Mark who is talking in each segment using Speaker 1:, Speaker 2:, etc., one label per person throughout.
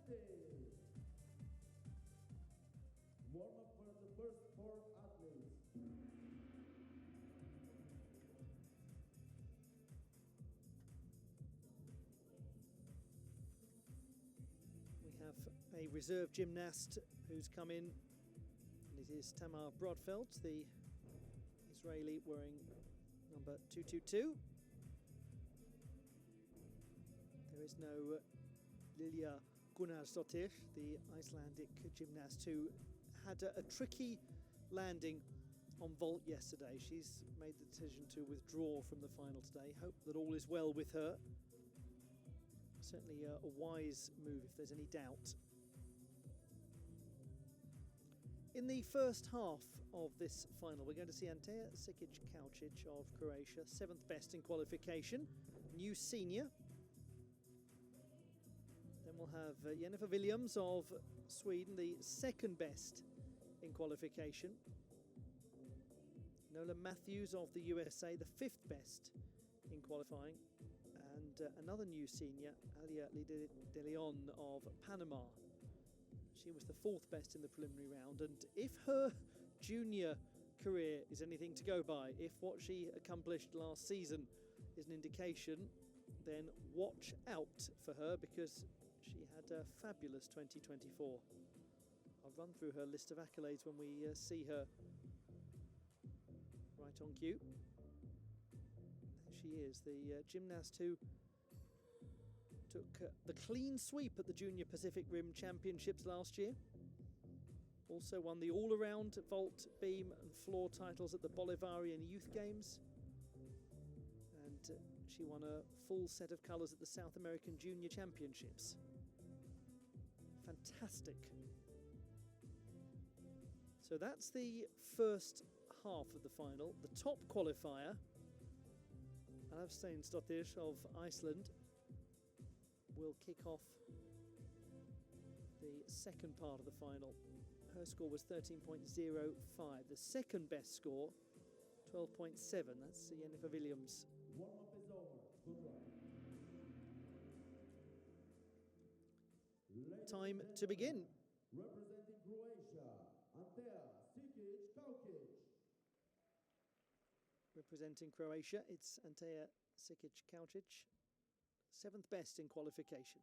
Speaker 1: gymnastics. Warm up for the first four athletes.
Speaker 2: We have a reserve gymnast who's come in, and it is Tamar Brodfeld, the Israeli, wearing number 222. There is no Lilia Gunnarsdottir, the Icelandic gymnast who had a tricky landing on vault yesterday. She's made the decision to withdraw from the final today. Hope that all is well with her. Certainly a wise move if there's any doubt. In the first half of this final, we're going to see Antea Sikic-Kaučić of Croatia, 7th best in qualification, new senior. Then we'll have Jennifer Williams of Sweden, the 2nd best in qualification. Nola Matthews of the USA, the 5th best in qualifying. And another new senior, Alia de Leon of Panama. She was the 4th best in the preliminary round, and if her junior career is anything to go by, if what she accomplished last season is an indication, then watch out for her, because she had a fabulous 2024. I'll run through her list of accolades when we see her right on cue. There she is, the gymnast who took the clean sweep at the Junior Pacific Rim Championships last year. Also won the all-around vault, beam and floor titles at the Bolivarian Youth Games. And she won a full set of colours at the South American Junior Championships. Fantastic. So that's the first half of the final. The top qualifier, Alfsteinsdottir of Iceland, will kick off the second part of the final. Her score was 13.05. The second best score, 12.7. That's Jennifer Williams.
Speaker 1: Warm-up is over. Good luck.
Speaker 2: Time to begin.
Speaker 1: Representing Croatia, Antea Sikic-Kaučić.
Speaker 2: Representing Croatia, it's Antea Sikic-Kaučić, 7th best in qualification.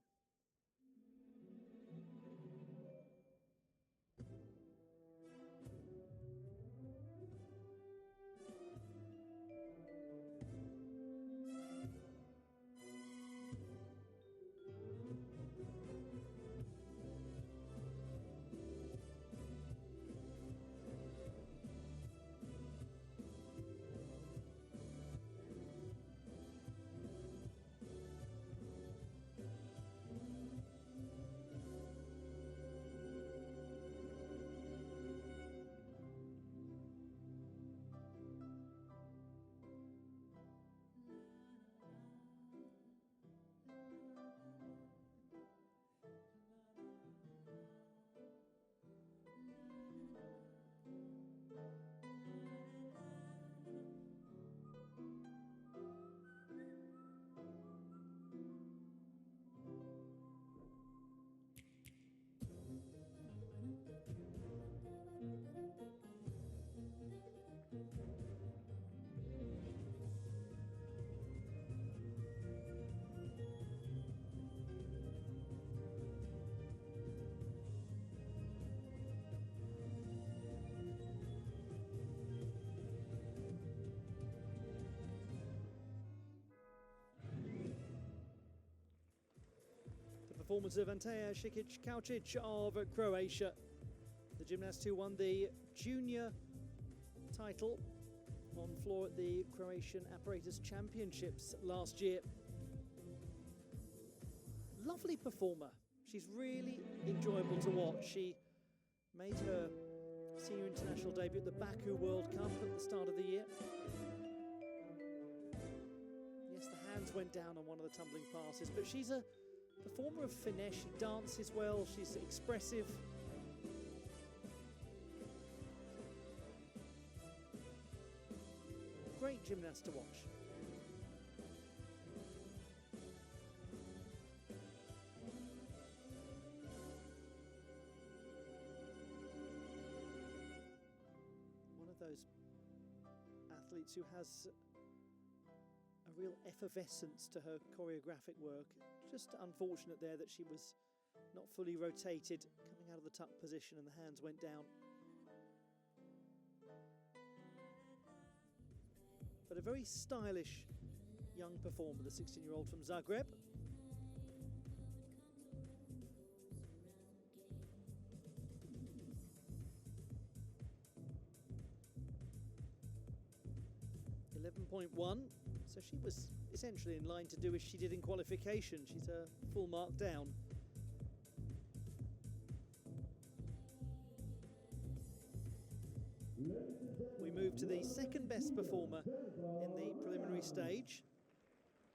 Speaker 2: Performance of Antea Sikic-Kaučić of Croatia, the gymnast who won the junior title on floor at the Croatian Apparatus Championships last year. Lovely performer. She's really enjoyable to watch. She made her senior international debut at the Baku World Cup at the start of the year. Yes, the hands went down on one of the tumbling passes, but she's a performer of finesse. She dances well, she's expressive. Great gymnast to watch. those athletes who has a real effervescence to her choreographic work. Just unfortunate there that she was not fully rotated coming out of the tuck position and the hands went down. But a very stylish young performer, the 16-year-old from Zagreb. .1, so she was essentially in line to do as she did in qualification. She's a full mark down. We move to the second best performer in the preliminary stage,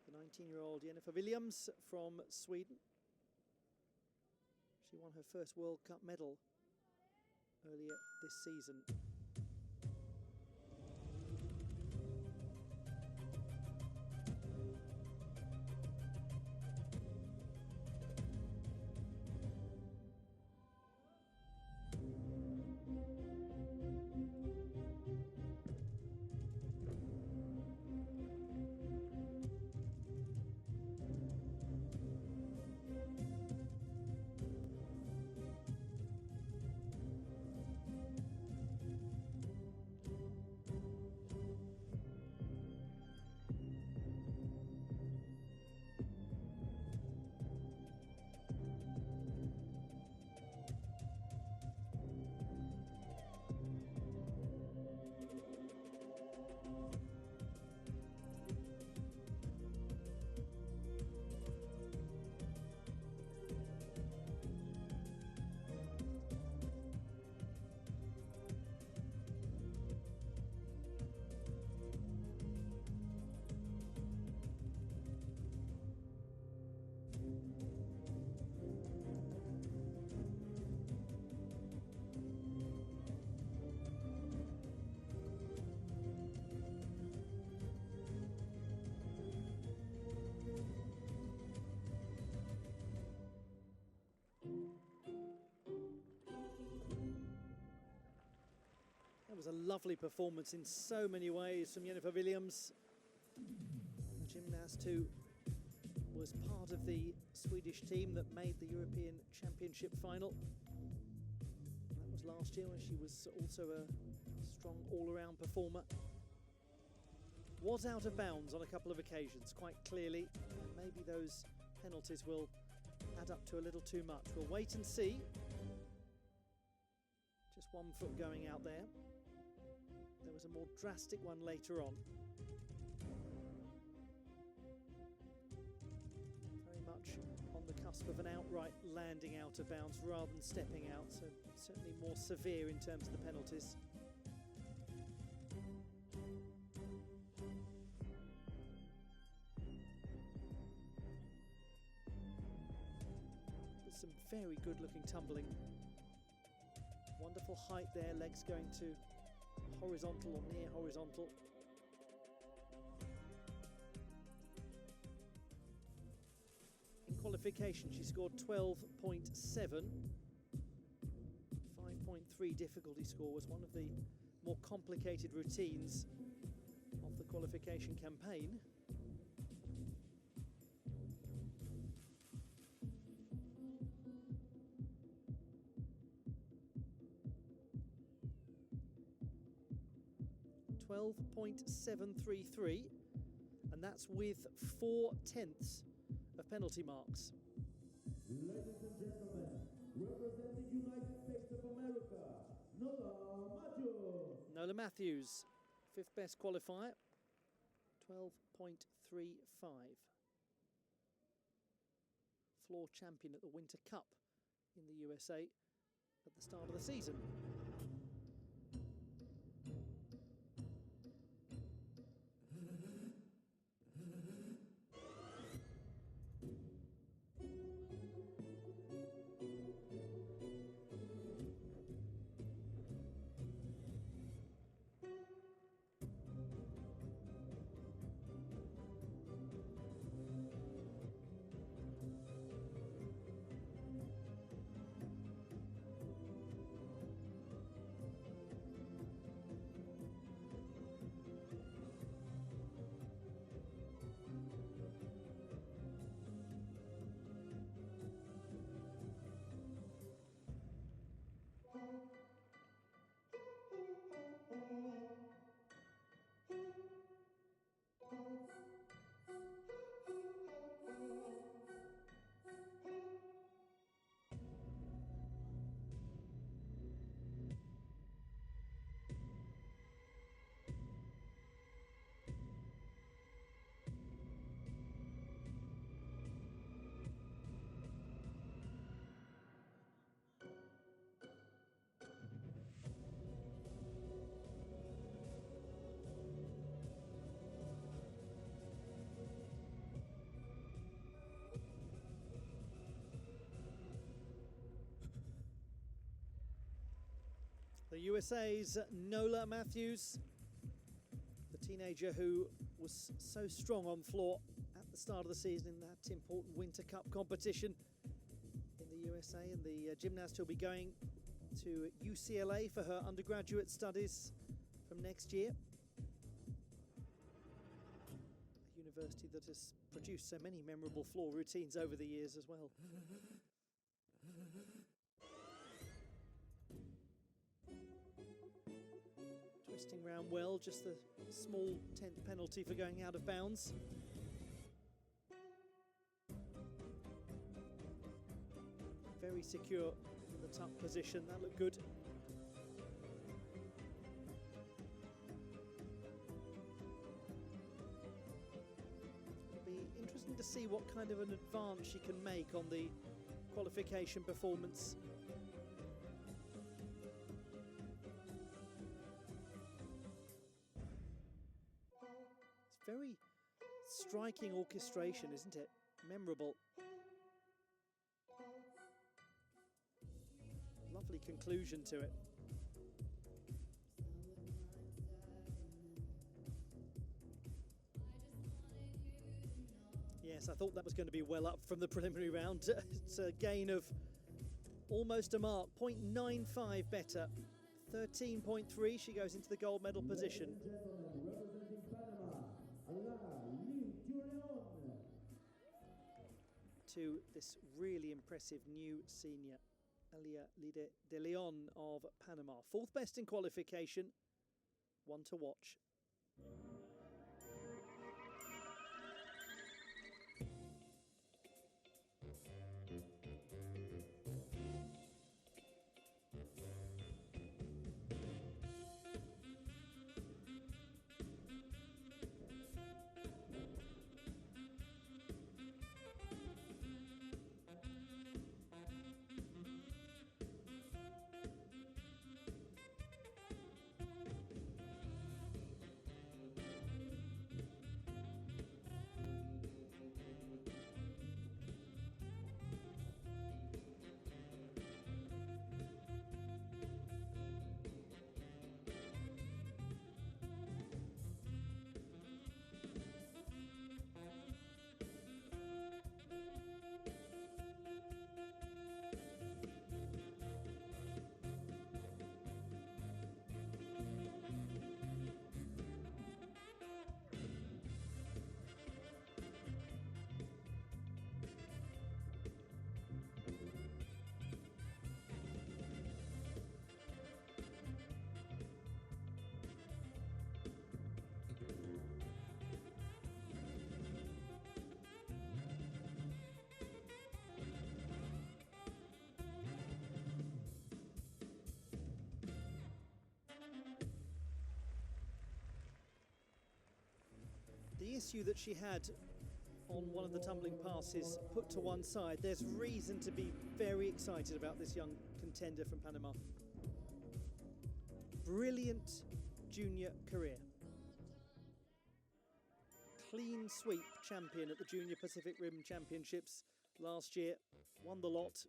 Speaker 2: the 19-year-old Jennifer Williams from Sweden. She won her first World Cup medal earlier this season. That was a lovely performance in so many ways from Jennifer Williams, the gymnast who was part of the Swedish team that made the European Championship final. That was last year when she was also a strong all-around performer. Was out of bounds on a couple of occasions, quite clearly. Maybe those penalties will add up to a little too much. We'll wait and see. Just 1 foot going out there. There was a more drastic one later on. Very much on the cusp of an outright landing out of bounds rather than stepping out, so certainly more severe in terms of the penalties. There's some very good looking tumbling. Wonderful height there, legs going to horizontal or near horizontal. In qualification she scored 12.7. 5.3 difficulty score, was one of the more complicated routines of the qualification campaign. .733, and that's with 4/10 of penalty marks.
Speaker 1: Ladies and gentlemen, representing United States of America,
Speaker 2: Nola Matthews, 5th best qualifier, 12.35. Floor champion at the Winter Cup in the USA at the start of the season. The USA's Nola Matthews, the teenager who was so strong on floor at the start of the season in that important Winter Cup competition in the USA, and the gymnast who'll be going to UCLA for her undergraduate studies from next year. A university that has produced so many memorable floor routines over the years as well. Twisting round well, just the small 10th penalty for going out of bounds. Very secure in the tuck position, that looked good. It'll be interesting to see what kind of an advance she can make on the qualification performance. It's very striking orchestration, isn't it? Memorable. Lovely conclusion to it. Yes, I thought that was going to be well up from the preliminary round. It's a gain of almost a mark, 0.95 better. 13.3, she goes into the gold medal position. To this really impressive new senior, Alia de Leon of Panama. Fourth best in qualification, one to watch. The issue that she had on one of the tumbling passes put to one side, there's reason to be very excited about this young contender from Panama. Brilliant junior career. Clean sweep champion at the Junior Pacific Rim Championships last year. Won the lot.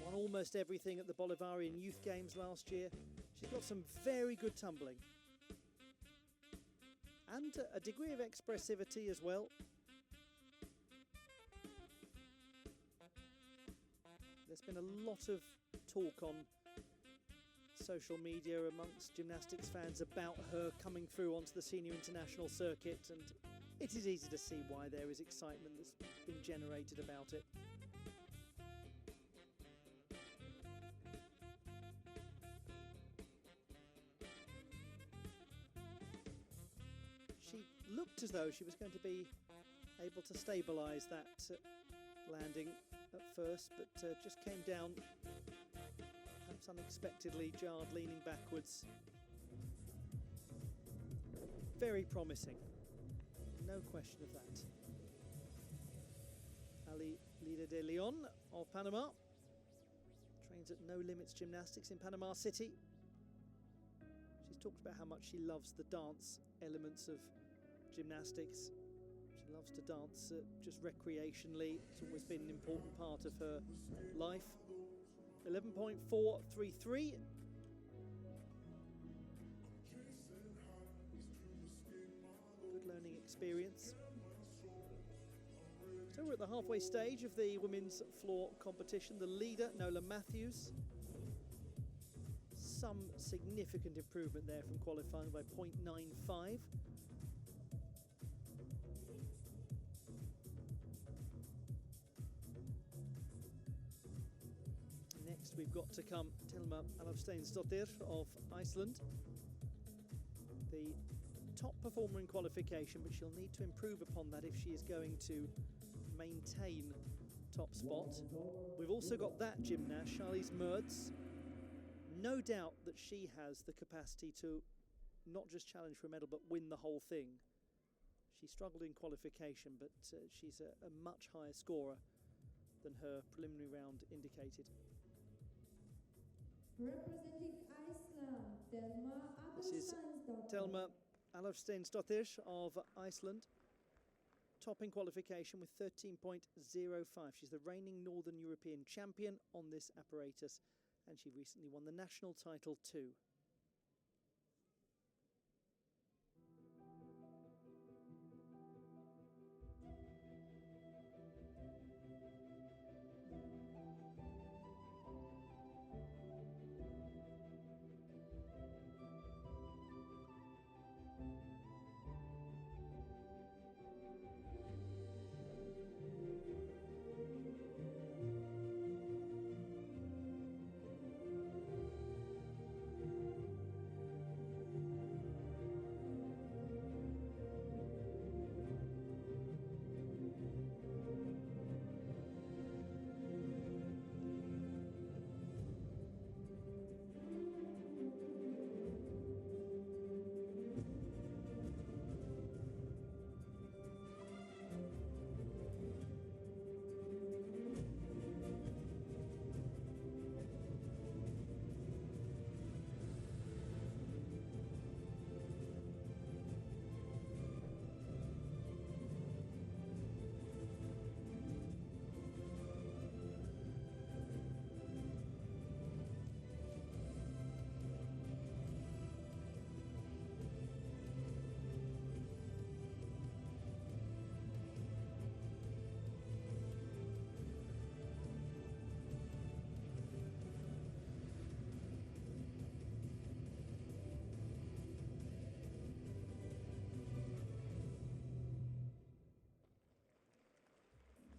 Speaker 2: Won almost everything at the Bolivarian Youth Games last year. She's got some very good tumbling. And a degree of expressivity as well. There's been a lot of talk on social media amongst gymnastics fans about her coming through onto the senior international circuit, and it is easy to see why there is excitement that's been generated about it. She looked as though she was going to be able to stabilise that landing at first, but just came down, perhaps unexpectedly jarred, leaning backwards. Very promising, no question of that. Ali Lida de Leon of Panama trains at No Limits Gymnastics in Panama City. She's talked about how much she loves the dance elements of gymnastics. She loves to dance just recreationally. It's always been an important part of her life. 11.433 experience. So we're at the halfway stage of the women's floor competition. The leader, Nola Matthews. Some significant improvement there from qualifying by 0.95. Next we've got to come Thelma Alfsteinsdottir of Iceland. The top performer in qualification, but she'll need to improve upon that if she is going to maintain top spot. We've also got that gymnast, Charlize Mertz. No doubt that she has the capacity to not just challenge for a medal, but win the whole thing. She struggled in qualification, but she's a much higher scorer than her preliminary round indicated.
Speaker 3: Representing Iceland,
Speaker 2: This is Thelma Alfsteinsdottir of Iceland. Top in qualification with 13.05. She's the reigning Northern European champion on this apparatus, and she recently won the national title too.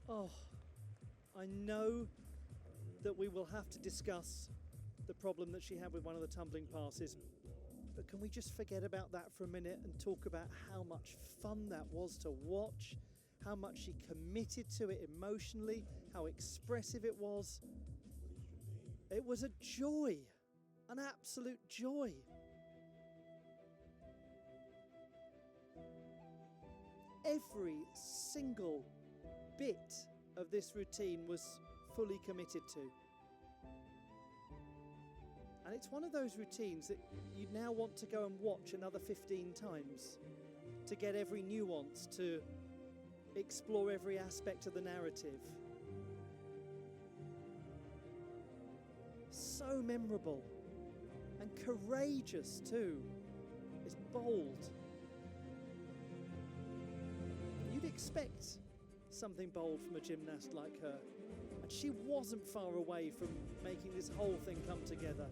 Speaker 2: Oh, I know that we will have to discuss the problem that she had with one of the tumbling passes, but can we just forget about that for a minute and talk about how much fun that was to watch, how much she committed to it emotionally, how expressive it was. It was a joy, an absolute joy. Every single bit of this routine was fully committed to. And it's one of those routines that you now want to go and watch another 15 times to get every nuance, to explore every aspect of the narrative. So memorable and courageous too. It's bold. You'd expect something bold from a gymnast like her, and she wasn't far away from making this whole thing come together.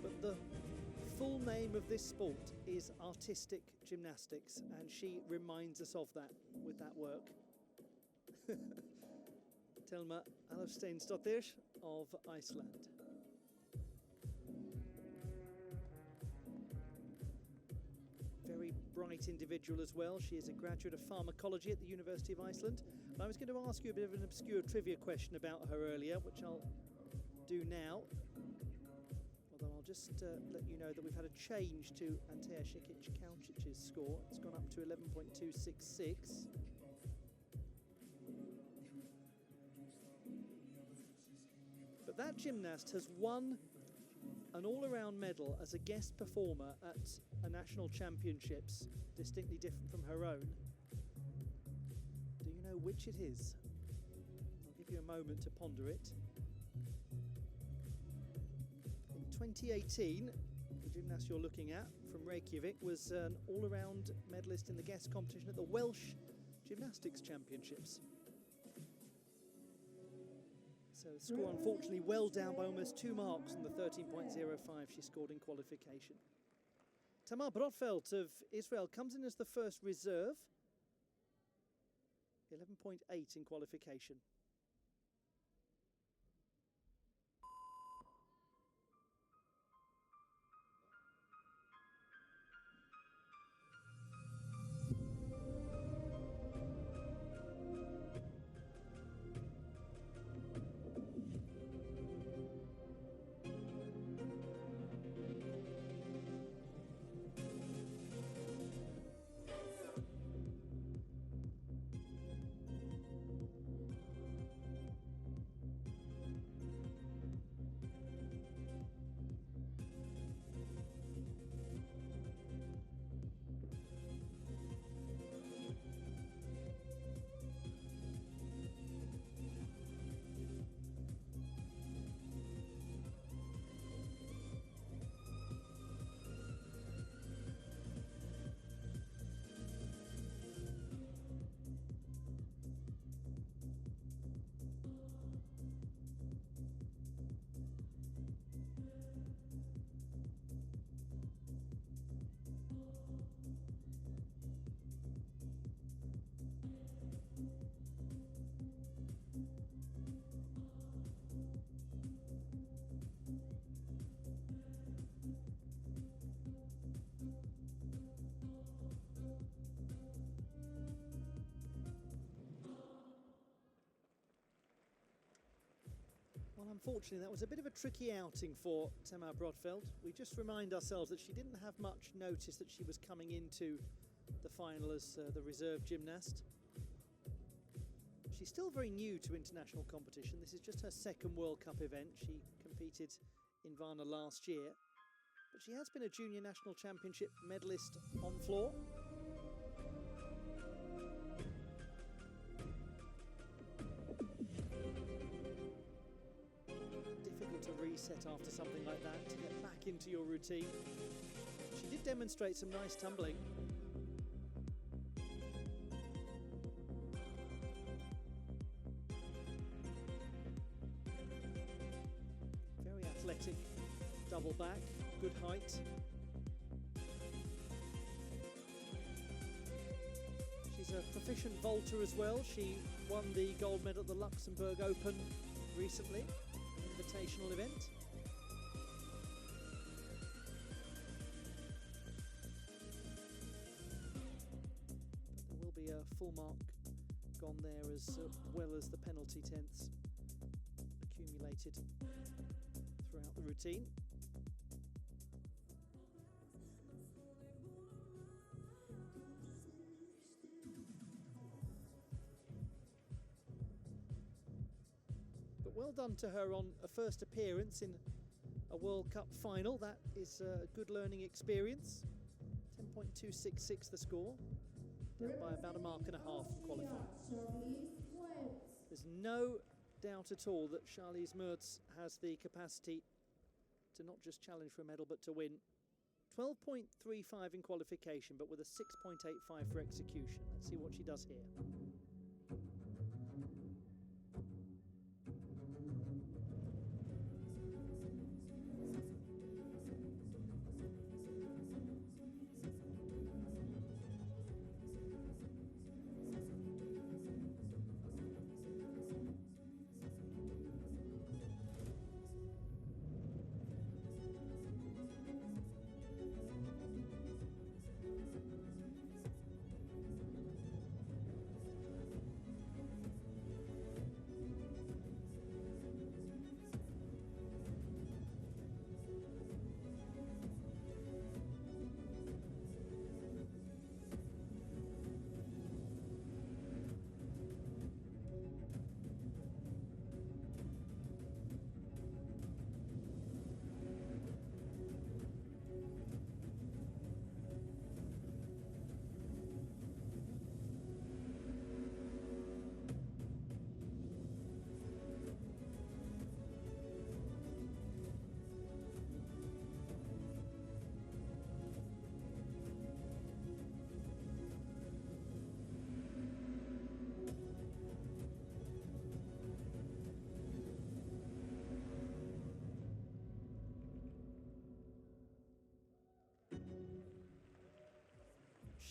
Speaker 2: But the full name of this sport is artistic gymnastics, and she reminds us of that with that work. Thelma Alfsteinsdottir of Iceland. Very bright individual as well. She is a graduate of pharmacology at the University of Iceland. And I was going to ask you a bit of an obscure trivia question about her earlier, which I'll do now. Although I'll just let you know that we've had a change to Antea Šikić-Kaučić's score. It's gone up to 11.266. But that gymnast has won an all-around medal as a guest performer at a national championships, distinctly different from her own. Do you know which it is? I'll give you a moment to ponder it. In 2018, The gymnast you're looking at from Reykjavik was an all-around medalist in the guest competition at the Welsh Gymnastics Championships. So the score unfortunately well down by almost 2 marks on the 13.05 she scored in qualification. Tamar Brotfeld of Israel comes in as the first reserve. 11.8 in qualification. Well, unfortunately, that was a bit of a tricky outing for Tamar Brotfeld. We just remind ourselves that she didn't have much notice that she was coming into the final as the reserve gymnast. She's still very new to international competition. This is just her second World Cup event. She competed in Varna last year, but she has been a junior national championship medalist on floor. Difficult to reset after something like that, to get back into your routine. She did demonstrate some nice tumbling. Very athletic, double back, good height. She's a proficient vaulter as well. She won the gold medal at the Luxembourg Open recently, an invitational event. But there will be a full mark gone there, as well as the penalty tenths accumulated throughout the routine. But well done to her on a first appearance in a World Cup final. That is a good learning experience. 10.266 the score, down by about a mark and a half from qualifying. There's no doubt at all that Charlize Mertz has the capacity to not just challenge for a medal but to win. 12.35 in qualification, but with a 6.85 for execution. Let's see what she does here.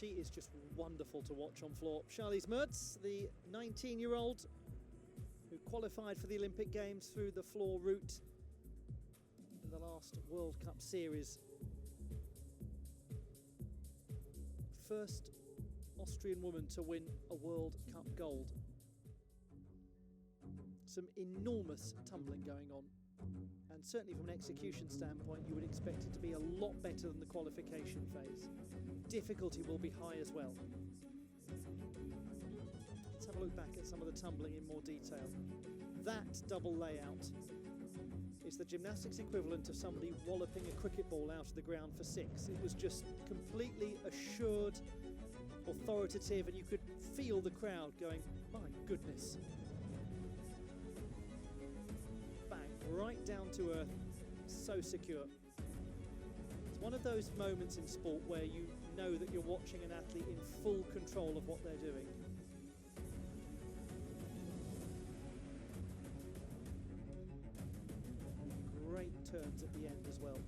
Speaker 2: she is just wonderful to watch on floor. Charlize Mertz, the 19-year-old who qualified for the Olympic Games through the floor route in the last World Cup series. First Austrian woman to win a World Cup gold. Some enormous tumbling going on, and certainly from an execution standpoint you would expect it to be a lot better than the qualification phase. Difficulty will be high as well. Let's have a look back at some of the tumbling in more detail. That double layout is the gymnastics equivalent of somebody walloping a cricket ball out of the ground for 6. It was just completely assured, authoritative, and you could feel the crowd going, my goodness. Back right down to earth, so secure. It's one of those moments in sport where you know that you're watching an athlete in full control of what they're doing. Great turns at the end as well.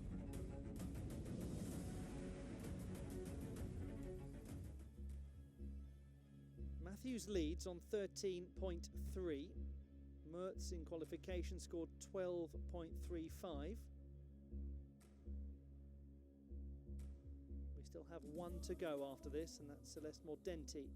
Speaker 2: Matthews leads on 13.3. Mertz in qualification scored 12.35. We still have one to go after this, and that's Celeste Mordenti.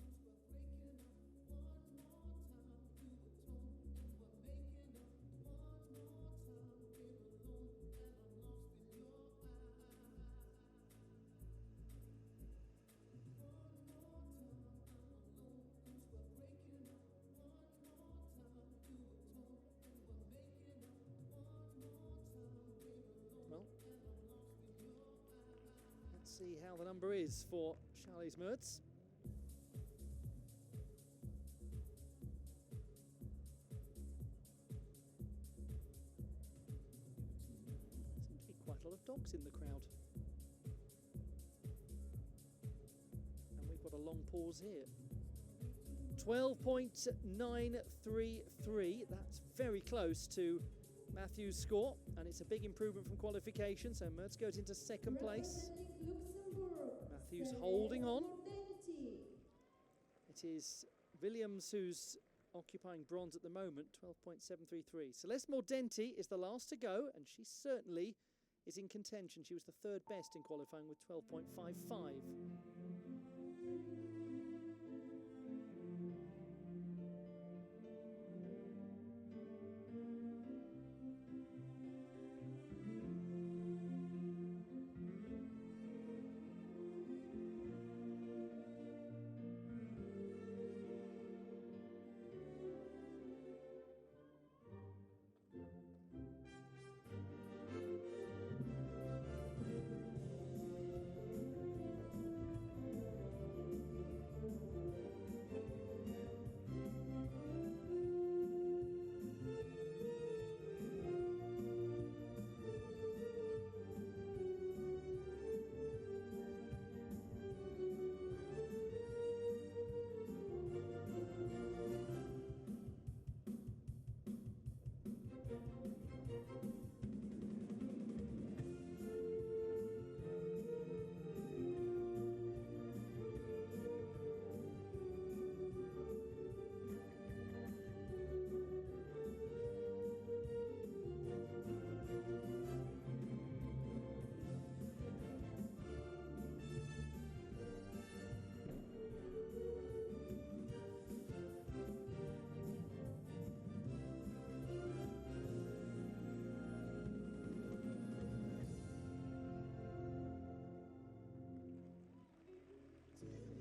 Speaker 2: See how the number is for Charlize Mertz. Seems to be quite a lot of dogs in the crowd. And we've got a long pause here. 12.933. That's very close to Matthews' score, and it's a big improvement from qualification, so Mertz goes into second place. Matthews holding on. It is Williams who's occupying bronze at the moment, 12.733. Celeste Mordenti is the last to go, and she certainly is in contention. She was the third best in qualifying with 12.55.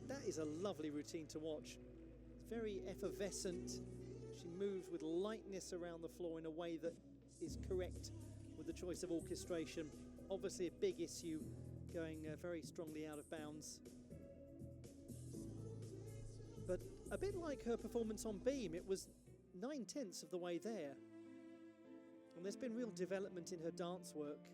Speaker 2: That is a lovely routine to watch. It's very effervescent. She moves with lightness around the floor in a way that is correct with the choice of orchestration. Obviously a big issue, going very strongly out of bounds. But a bit like her performance on beam, it was 9/10 of the way there. And there's been real development in her dance work.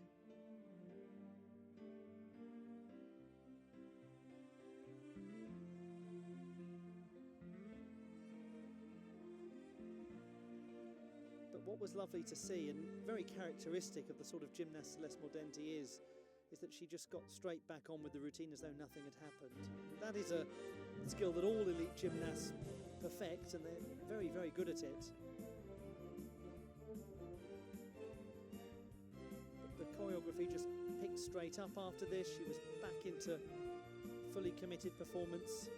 Speaker 2: But what was lovely to see, and very characteristic of the sort of gymnast Celeste Mordenti is, is that she just got straight back on with the routine as though nothing had happened. That is a skill that all elite gymnasts perfect, and they're very, very good at it. The choreography just picked straight up after this. She was back into fully committed performance.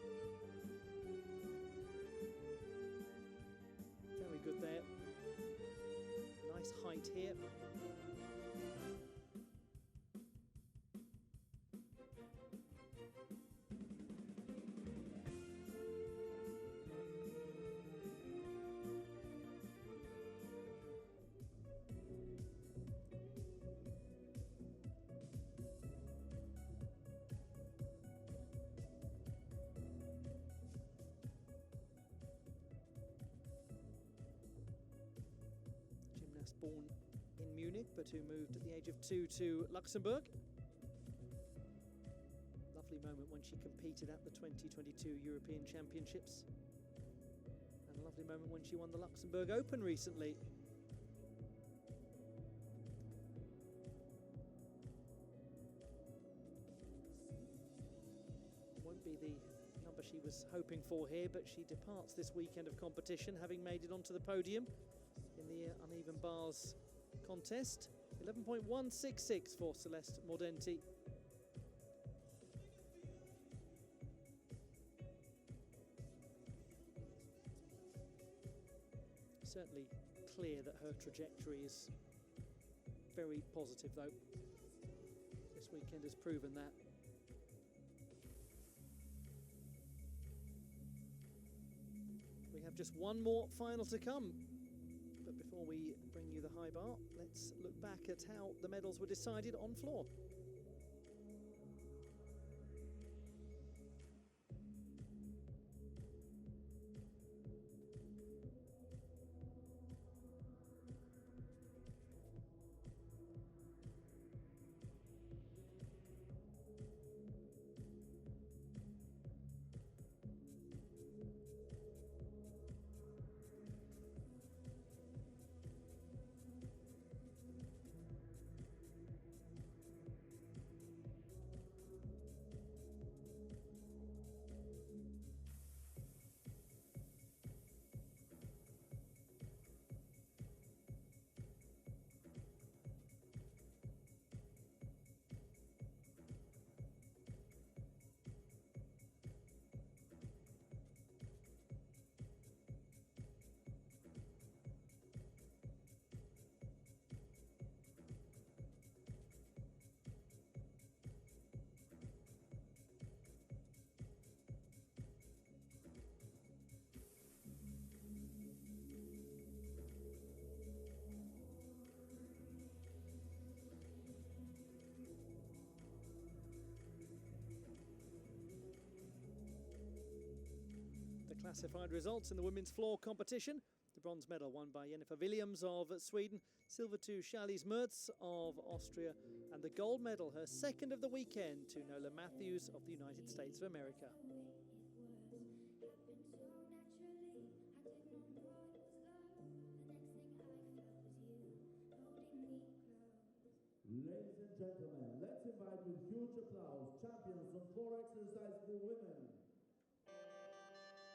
Speaker 2: Very good there. Nice height here. Born in Munich, but who moved at the age of 2 to Luxembourg. Lovely moment when she competed at the 2022 European Championships, and a lovely moment when she won the Luxembourg Open recently. Won't be the number she was hoping for here, but she departs this weekend of competition having made it onto the podium in the uneven bars contest. 11.166 for Celeste Mordenti. Certainly clear that her trajectory is very positive, though. This weekend has proven that. We have just one more final to come. But before we bring you the high bar, let's look back at how the medals were decided on floor. Classified results in the women's floor competition. The bronze medal won by Jennifer Williams of Sweden, silver to Charlize Mertz of Austria, and the gold medal, her second of the weekend, to Nola Matthews of the United States of America.
Speaker 1: Ladies and gentlemen, let's invite with huge applause champions on floor exercise for women.